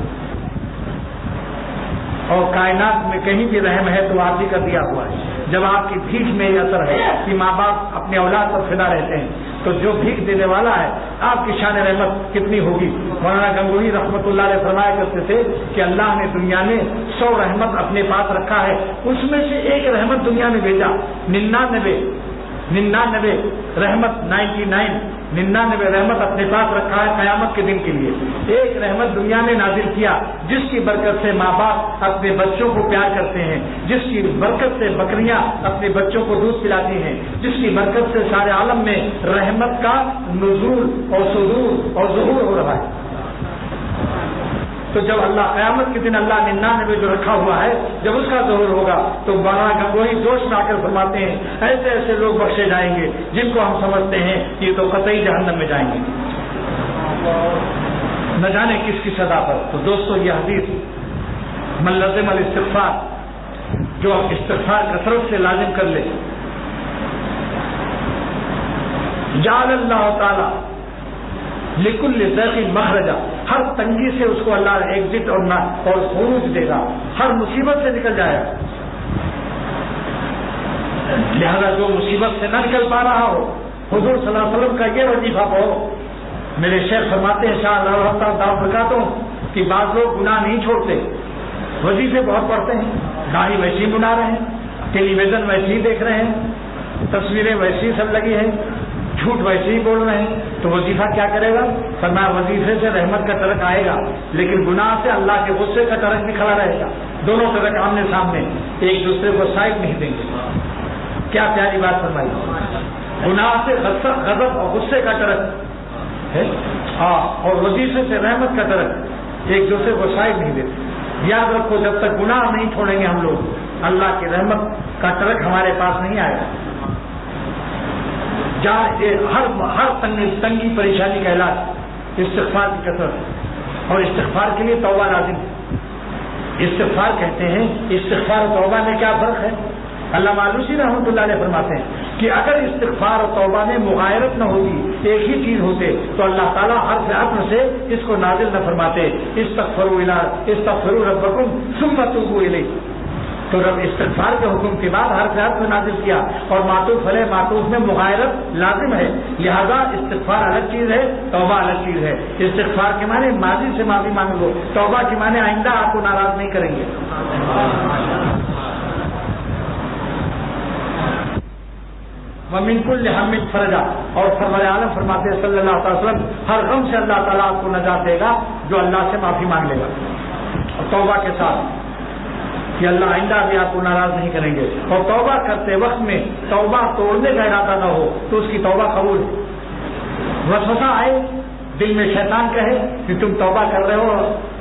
اور کائنات میں کہیں بھی رحم ہے تو آپ ہی کا دیا ہوا ہے۔ جب آپ کی بھیک میں یہ اثر ہے کہ ماں باپ اپنے اولاد پر فدا رہتے ہیں، تو جو بھیک دینے والا ہے آپ کی شان رحمت کتنی ہوگی۔ مولانا گنگوہی رحمۃ اللہ علیہ فرمایا کرتے تھے کہ اللہ نے دنیا میں 100 رحمت اپنے پاس رکھا ہے، اس میں سے ایک رحمت دنیا میں بھیجا، 99 رحمت 99 رحمت اپنے پاس رکھا ہے قیامت کے دن کے لیے۔ ایک رحمت دنیا میں نازل کیا جس کی برکت سے ماں باپ اپنے بچوں کو پیار کرتے ہیں، جس کی برکت سے بکریاں اپنے بچوں کو دودھ پلاتی ہیں، جس کی برکت سے سارے عالم میں رحمت کا نزول اور صدور اور ظہور ہو رہا ہے۔ تو جب اللہ قیامت کے دن اللہ 99 جو رکھا ہوا ہے جب اس کا ظہور ہوگا تو مولانا گنگوہی جوش میں آ کر فرماتے ہیں ایسے ایسے لوگ بخشے جائیں گے جن کو ہم سمجھتے ہیں کہ تو قطعی جہنم میں جائیں گے، نہ جانے کس کی صدا پر۔ تو دوستو یہ حدیث من لزم الاستغفار، جو استغفار کثرت سے لازم کر لے، جعل اللہ تعالی لکل ضیق مخرجا، ہر تنگی سے اس کو اللہ ایگزٹ اور خروج دے گا، ہر مصیبت سے نکل جائے گا۔ لہذا جو مصیبت سے نہ نکل پا رہا ہو، حضور صلی اللہ علیہ وسلم کا یہ وظیفہ ہو۔ میرے شیخ فرماتے ہیں شاہ اللہ دعوت بکاتا ہوں کہ بعض لوگ گناہ نہیں چھوڑتے، وظیفے بہت پڑھتے ہیں، داڑھی ویسی بنا رہے ہیں، ٹیلی ویژن ویسی ہی دیکھ رہے ہیں، تصویریں ویسی سب لگی ہیں، جھوٹ ویسے ہی بول رہے ہیں، تو وظیفہ کیا کرے گا؟ فرمایا وظیفے سے رحمت کا ٹرک آئے گا، لیکن گناہ سے اللہ کے غصے کا ٹرک بھی کھڑا رہے گا۔ دونوں طرف آمنے سامنے، ایک دوسرے کو سائڈ نہیں دیں گے. کیا پیاری بات فرمائی. گناہ سے غضب اور غصے کا ٹرک ہے اور وظیفے سے رحمت کا ٹرک، ایک دوسرے کو سائڈ نہیں دیتے. یاد رکھو جب تک گناہ نہیں چھوڑیں گے ہم لوگ، اللہ کی رحمت کا ٹرک ہمارے پاس نہیں آئے گا. ہر تنگی پریشانی کا علاج استغفار کی کثرت، اور استغفار کے لیے توبہ لازم ہے. استغفار کہتے ہیں، استغفار اور توبہ میں کیا فرق ہے؟ علامہ آلوسی رحمۃ اللہ علیہ فرماتے ہیں کہ اگر استغفار اور توبہ میں مغایرت نہ ہوتی، ایک ہی چیز ہوتے، تو اللہ تعالیٰ حرف عطف سے اس کو نازل نہ فرماتے استغفروا ربکم ثم توبوا الیہ. تو رب استغفار کے حکم کے بعد حرف عطف میں نازل کیا، اور معطوف علیہ معطوف میں مغایرت لازم ہے. لہذا استغفار الگ چیز ہے، توبہ الگ چیز ہے. استغفار کے معنی ماضی سے معافی مانگ لو، توبہ کے معنی آئندہ آپ کو ناراض نہیں کریں گے. وَمِن كُلِّ هَمٍّ فَرَجًا، اور سرور عالم فرماتے ہیں صلی اللہ علیہ وسلم، ہر غم سے اللہ تعالیٰ آپ کو نجات دے گا جو اللہ سے معافی مانگ لے گا، اور توبہ کے ساتھ کہ اللہ آئندہ بھی آپ کو ناراض نہیں کریں گے. اور توبہ کرتے وقت میں توبہ توڑنے کا ارادہ نہ ہو تو اس کی توبہ قبول ہے. وسوسہ آئے دل میں، شیطان کہے کہ تم توبہ کر رہے ہو،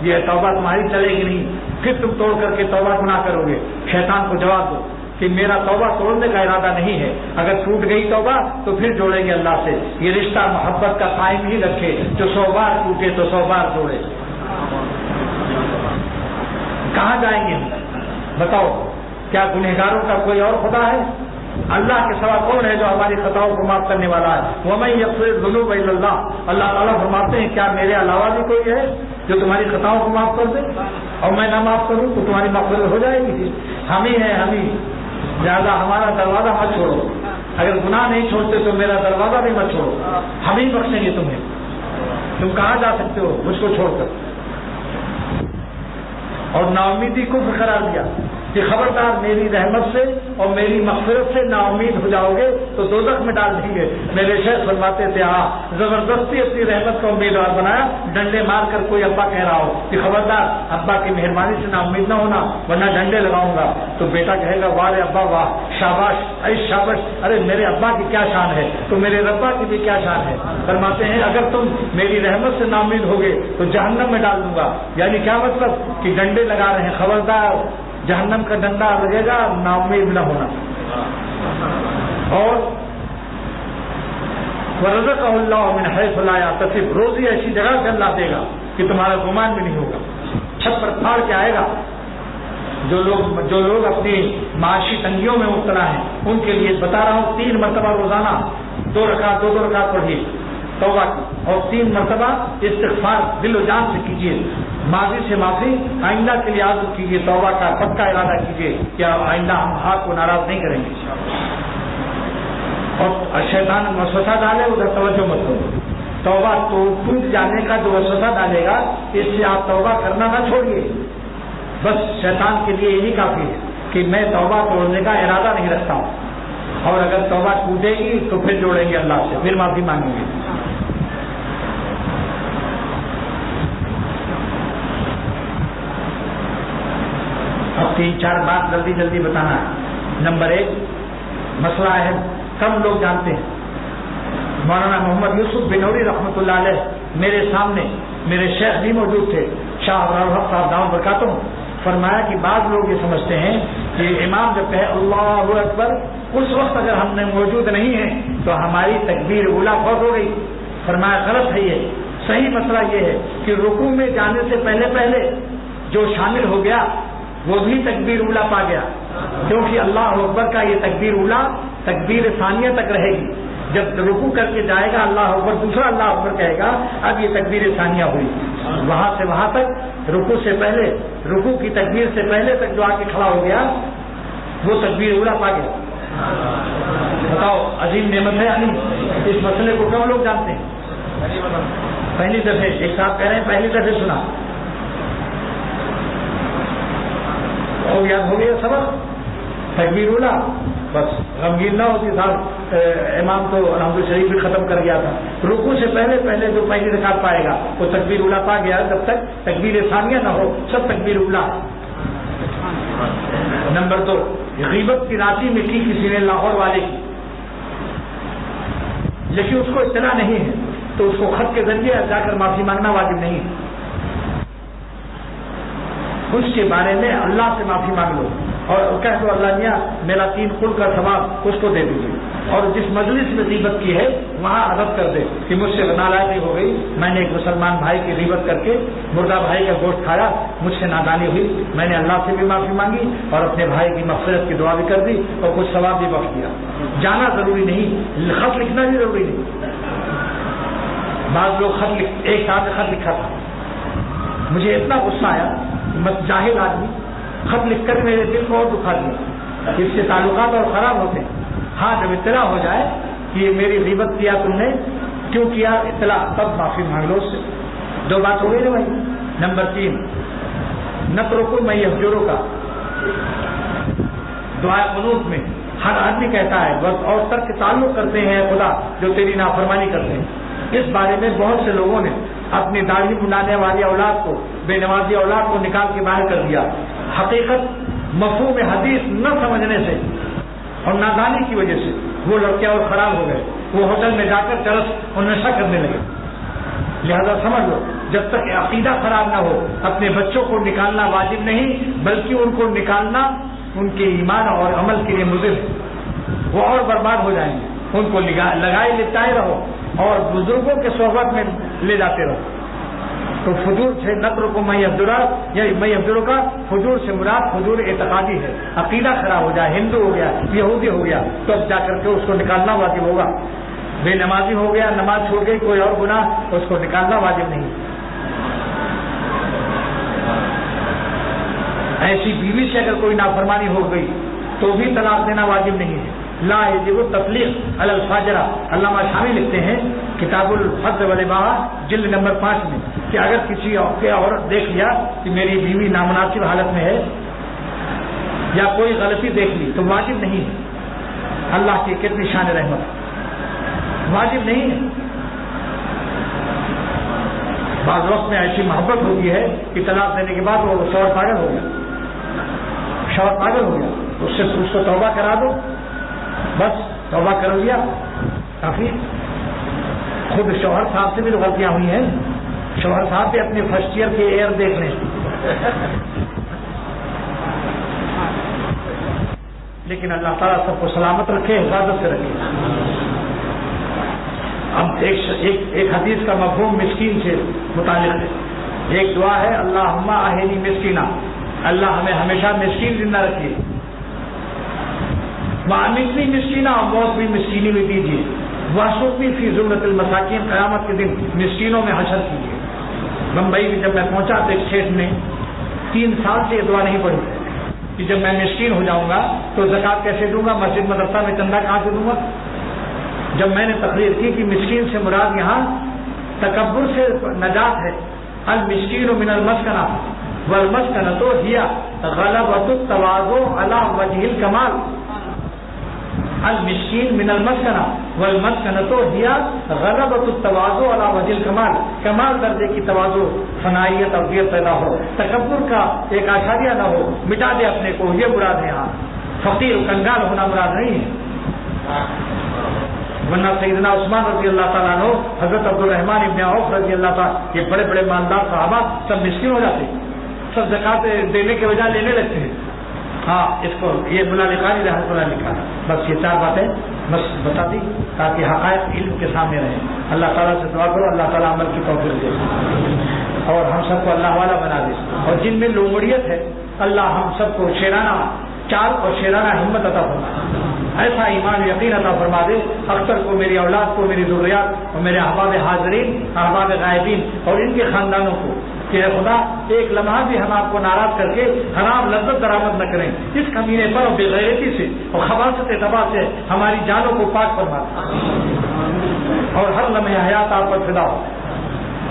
یہ توبہ تمہاری چلے گی نہیں، پھر تم توڑ کر کے توبہ گناہ کرو گے. شیطان کو جواب دو کہ میرا توبہ توڑنے کا ارادہ نہیں ہے، اگر ٹوٹ گئی توبہ تو پھر جوڑیں گے اللہ سے. یہ رشتہ محبت کا قائم ہی رکھے، جو 100 بار ٹوٹے تو 100 بار جوڑے. کہاں جائیں گے؟ بتاؤ، کیا گنہگاروں کا کوئی اور خدا ہے؟ اللہ کے سوا کون ہے جو ہماری خطاؤں کو معاف کرنے والا ہے؟ وَمَن يَغْفِرُ الذُّنُوبَ إِلَّا اللَّهُ. اللہ تعالیٰ فرماتے ہیں کیا میرے علاوہ بھی کوئی ہے جو تمہاری خطاؤں کو معاف کر دے؟ اور میں نہ معاف کروں تو تمہاری مغفرت ہو جائے گی. ہم ہی ہیں، ہم ہی. لہٰذا ہمارا دروازہ مت چھوڑو. اگر گناہ نہیں چھوڑتے تو میرا دروازہ بھی مت چھوڑو. ہم ہی بخشیں گے تمہیں. تم کہاں جا سکتے ہو مجھ کو چھوڑ کر؟ اور نا امیدی کو قرار دیا کہ خبردار میری رحمت سے اور میری مغفرت سے نا امید ہو جاؤ گے تو دوزخ میں ڈال دیں گے. میرے شیخ فرماتے تھے زبردستی اپنی رحمت کو امیدوار بنایا، ڈنڈے مار کر کوئی ابا کہہ رہا ہو کہ خبردار ابا کی مہربانی سے نا امید نہ ہونا ورنہ ڈنڈے لگاؤں گا، تو بیٹا کہے گا واہ ابا واہ، شاباش، اے شاباش، ارے میرے ابا کی کیا شان ہے تو میرے ربا کی بھی کیا شان ہے. فرماتے ہیں اگر تم میری رحمت سے نا امید ہوگے تو جہنم میں ڈال دوں گا. یعنی کیا مطلب کہ ڈنڈے لگا رہے ہیں، خبردار جہنم کا ڈنڈا لگے گا، نا امید نہ ہونا. اور وَرَزَقَهُ اللَّهُ مِنْ حَيْثُ لَا يَحْتَسِبُ، روزی ایسی جگہ سے اللہ دے گا کہ تمہارا گمان بھی نہیں ہوگا. چھت پر پھاڑ کے آئے گا. جو لوگ اپنی معاشی تنگیوں میں مبتلا ہیں ان کے لیے بتا رہا ہوں 3 مرتبہ روزانہ 2 رکعت پڑھیے توبہ کی، اور 3 مرتبہ استغفار دل و جان سے کیجیے. ماضی سے معافی، آئندہ کے لیے عزم کیجیے، توبہ کا پکا ارادہ کیجیے کہ آئندہ ہم آپ کو ناراض نہیں کریں گے. اور شیطان وسوسہ ڈالے ادھر توجہ مت کرو. توبہ تو ٹوٹ جانے کا جو وسوسہ ڈالے گا اس سے آپ توبہ کرنا نہ چھوڑیے. بس شیطان کے لیے یہی کافی ہے کہ میں توبہ توڑنے کا ارادہ نہیں رکھتا ہوں، اور اگر توبہ ٹوٹے گی تو پھر جوڑیں گے اللہ سے، پھر معافی مانگیں گے. اب 3-4 بات جلدی بتانا ہے. نمبر 1 مسئلہ ہے کم لوگ جانتے ہیں. مولانا محمد یوسف بنوری رحمۃ اللہ علیہ میرے سامنے، میرے شیخ بھی موجود تھے، شاہ ابراہیم صاحب داؤں برکاتہ، فرمایا کہ بعض لوگ یہ سمجھتے ہیں کہ امام جب کہے اللہ اکبر اس وقت اگر ہم نے موجود نہیں ہیں تو ہماری تکبیر اولیٰ فوت ہو گئی. فرمایا غلط ہے. یہ صحیح مسئلہ یہ ہے کہ رکوع میں جانے سے پہلے جو شامل ہو گیا وہ بھی تکبیر اولیٰ پا گیا، کیونکہ اللہ اکبر کا یہ تکبیر اولیٰ تکبیر ثانیہ تک رہے گی. جب رکوع کر کے جائے گا اللہ اکبر، دوسرا اللہ اکبر کہے گا، اب یہ تکبیر ثانیہ ہوئی. وہاں سے وہاں تک رکوع سے پہلے، رکوع کی تکبیر سے پہلے تک جو آ کے کھڑا ہو گیا وہ تکبیر اولیٰ پا گیا. بتاؤ عظیم نعمت ہے. اس مسئلے کو کم لوگ جانتے ہیں؟ پہلی دفعہ ایک صاحب کہہ رہے ہیں پہلی دفعہ سنا اور یاد ہو گیا سبق تکبیر اولیٰ. بس غمگین نہ ہوتی صاحب، امام تو الحمد شریف بھی ختم کر گیا تھا. رکوع سے پہلے جو پہلی رکعت پائے گا وہ تکبیر اولیٰ پا گیا. جب تک تکبیر ثانیہ نہ ہو سب تکبیر اولیٰ. نمبر 2، غیبت کی راضی میں کی کسی نے لاہور والے کی، لیکن اس کو اطلاع نہیں ہے تو اس کو خط کے ذریعے جا کر معافی مانگنا واجب نہیں ہے. اس کے بارے میں اللہ سے معافی مانگ لو اور کہہ دو اللہ میاں میرا 3 خل کا ثواب اس کو دے دیجیے، اور جس مجلس میں غیبت کی ہے وہاں عدد کر دے کہ مجھ سے نالائقی ہو گئی، میں نے ایک مسلمان بھائی کی غیبت کر کے مردہ بھائی کا گوشت کھایا، مجھ سے نادانی ہوئی، میں نے اللہ سے بھی معافی مانگی اور اپنے بھائی کی مغفرت کی دعا بھی کر دی اور کچھ ثواب بھی بخش دیا. جانا ضروری نہیں، خط لکھنا بھی ضروری نہیں. بعض لوگ ایک ساتھ خط لکھا تھا، مجھے اتنا غصہ آیا، جاہل آدمی خط لکھ کر میرے دل کو اور دکھا دیا. اس سے تعلقات اور خراب ہوتے ہیں. ہاں جب اطلاع ہو جائے کہ یہ میری غیبت کیا تم نے، کیوں کیا، اطلاع، تب معافی مانگ لو اس سے. 2 بات ہو گئی نا بھائی. نمبر 3، نقر کو میں یحجروں کا دعا قنوت میں ہر آدمی کہتا ہے اور ترک تعلق کرتے ہیں خدا جو تیری نافرمانی کرتے ہیں. اس بارے میں بہت سے لوگوں نے اپنی داڑھی بنانے والی اولاد کو، بے نمازی اولاد کو نکال کے باہر کر دیا. حقیقت مفہوم حدیث نہ سمجھنے سے اور نادانی کی وجہ سے وہ لڑکے اور خراب ہو گئے. وہ ہوٹل میں جا کر چرس اور نشہ کرنے لگے. لہذا سمجھ لو جب تک عقیدہ خراب نہ ہو اپنے بچوں کو نکالنا واجب نہیں، بلکہ ان کو نکالنا ان کے ایمان اور عمل کے لیے مضر ہے. وہ اور برباد ہو جائیں گے. ان کو لگائے لپٹائے رہو اور بزرگوں کے صحبت میں لے جاتے رہو. تو فجور سے نقر کو میں عبدالرا کا فجور سے مراد فجور اعتقادی ہے. عقیدہ خراب ہو جائے، ہندو ہو گیا، یہودی ہو گیا، تو اب جا کر کے اس کو نکالنا واجب ہوگا. بے نمازی ہو گیا، نماز چھوڑ گئی، کوئی اور گناہ، اس کو نکالنا واجب نہیں. ایسی بیوی سے اگر کوئی نافرمانی ہو گئی تو بھی طلاق دینا واجب نہیں ہے. لا یجب التطلیق علی الفاجرہ. علامہ شامی لکھتے ہیں کتاب الحد والاباحہ جلد نمبر 5 میں کہ اگر کسی عورت دیکھ لیا کہ میری بیوی نامناسب حالت میں ہے یا کوئی غلطی دیکھ لی تو واجب نہیں ہے. اللہ کی کتنی شان رحمت، واجب نہیں ہے. بعض وقت میں ایسی محبت ہوتی ہے کہ طلاق دینے کے بعد وہ شوہر پاگل ہو گیا، شوہر پاگل ہو گیا، اس کو توبہ کرا دو، بس توبہ کر لیا کافی. خود شوہر صاحب سے بھی تو غلطیاں ہوئی ہیں. شوہر صاحب بھی اپنے فرسٹ ایئر کے ایئر دیکھ لیں. لیکن اللہ تعالیٰ سب کو سلامت رکھے، حفاظت سے رکھے. اب ایک حدیث کا مفہوم مسکین سے متعلق ہے. ایک دعا ہے اللہم احینی مسکینہ، اللہ ہمیں ہمیشہ مسکین زندہ رکھیے. وَأَمِتْنِي مسکینہ، اور موت بھی مسکینی میں دیجیے. وَأَحْشُرْنِی فِی زُمرَۃِ الْمَسَاکِین، قیامت کے دن مسکینوں میں حشر کیجیے. بمبئی میں جب میں پہنچا تو ایک شیخ نے 3 سال سے یہ دعا نہیں پڑھی کہ جب میں مسکین ہو جاؤں گا تو زکوٰۃ کیسے دوں گا، مسجد مدرسہ میں چندہ کہاں سے دوں گا. جب میں نے تقریر کی کہ مسکین سے مراد یہاں تکبر سے نجات ہے. المسکین من المسکنہ والمسکنۃ ہی غلبۃ التواضع علی وجہ الکمال. المسکین من المسکنہ والمسکنۃ ہی غلبۃ التواضع علی وجہ الکمال. کمال درجے کی تواضع، فنائیت، ابدیت پیدا ہو، تکبر کا ایک آشاریہ نہ ہو، مٹا دے اپنے کو، یہ مراد ہے. یہاں فقیر کنگال ہونا مراد نہیں ہے. ورنہ سیدنا عثمان رضی اللہ تعالیٰ عنہ، حضرت عبدالرحمن ابن عوف رضی اللہ تعالیٰ، یہ بڑے بڑے مالدار صحابہ سب مسکین ہو جاتے، سب زکوٰۃ دینے کے بجائے لینے لگتے ہیں. ہاں اس کو یہ ملا لکھانی رحمۃ اللہ لکھا. بس یہ 4 باتیں بس بتا دی تاکہ حقائق علم کے سامنے رہیں. اللہ تعالیٰ سے دعا کرو اللہ تعالیٰ عمل کی توفیق دے اور ہم سب کو اللہ والا بنا دے. اور جن میں لومڑیت ہے اللہ ہم سب کو شیرانہ چال اور شیرانہ ہمت عطا فرما، ایسا ایمان یقین عطا فرما دے. اختر کو، میری اولاد کو، میری ضروریات اور میرے احباب حاضرین، احباب غائبین اور ان کے خاندانوں کو کہ خدا ایک لمحہ بھی ہم آپ کو ناراض کر کے حرام لذت درآمد نہ کریں. اس کمینے پر اور بے غیرتی سے اور خباثت تباہ سے ہماری جانوں کو پاک فرما اور ہر لمحے حیات آپ پر فدا ہو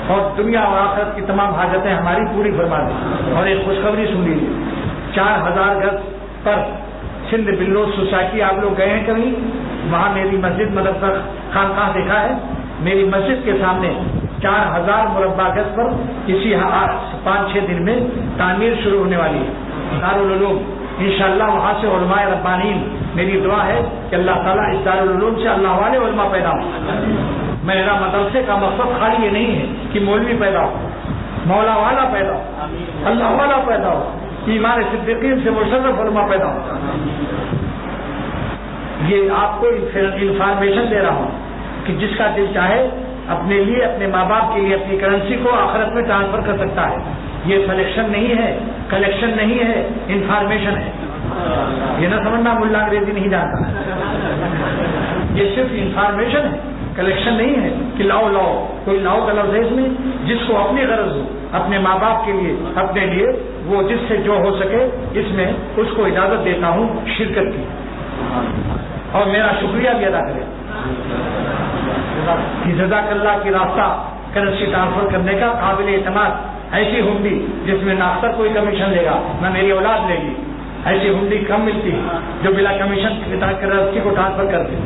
اور دنیا اور آخرت کی تمام حاجتیں ہماری پوری فرما دیں. اور ایک خوشخبری سن لیجیے، 4000 گز پر سندھ بلو سوسائٹی آپ لوگ گئے ہیں کبھی؟ وہاں میری مسجد مدرسہ خانقاہ دیکھا ہے. میری مسجد کے سامنے 4000 مربع گز پر اسی 5-6 دن میں تعمیر شروع ہونے والی ہے. دارالعلوم انشاءاللہ وہاں سے علماء ربانین، میری دعا ہے کہ اللہ تعالیٰ اس دارالعلوم سے اللہ والے علماء پیدا ہوں۔ میرا مدرسے کا مقصد خالی یہ نہیں ہے کہ مولوی پیدا ہو، مولا والا پیدا ہو، اللہ والا پیدا ہو، ایمان صدیقین سے مشرف علماء پیدا ہو۔ یہ آپ کو انفارمیشن دے رہا ہوں کہ جس کا دل چاہے اپنے لیے، اپنے ماں باپ کے لیے اپنی کرنسی کو آخرت میں ٹرانسفر کر سکتا ہے۔ یہ سلیکشن نہیں ہے، کلیکشن نہیں ہے، انفارمیشن ہے۔ یہ نہ سمجھنا ملا انگریزی نہیں جانتا، یہ صرف انفارمیشن ہے، کلیکشن نہیں ہے کہ لاؤ لاؤ، کوئی لاؤ کا لفظ ہے اس میں۔ جس کو اپنی غرض ہو، اپنے ماں باپ کے لیے، اپنے لیے، وہ جس سے جو ہو سکے اس میں اس کو اجازت دیتا ہوں شرکت کی، اور میرا شکریہ بھی ادا کرے کہ جزاک اللہ کی راستہ کرنسی ٹرانسفر کرنے کا قابل اعتماد ایسی ہنڈی جس میں نہ اکثر کوئی کمیشن لے گا نہ میری اولاد لے گی، ایسی ہنڈی کم ملتی ہے جو بلا کمیشن کرنسی کو ٹرانسفر کر دے۔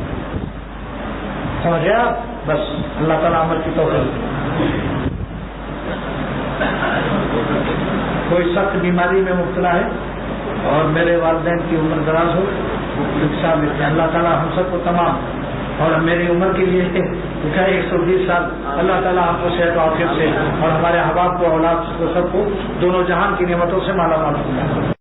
سمجھ گیا؟ بس اللہ تعالیٰ عمل کی توفیق۔ کوئی سخت بیماری میں مبتلا ہے اور میرے والدین کی عمر دراز ہو، اللہ تعالیٰ ہم سب کو تمام، اور میری عمر کے لیے 120 سال، اللہ تعالیٰ ہم کو صحت و عافیت سے اور ہمارے احباب کو، اولاد کو، سب کو دونوں جہان کی نعمتوں سے مالا مال کرنا۔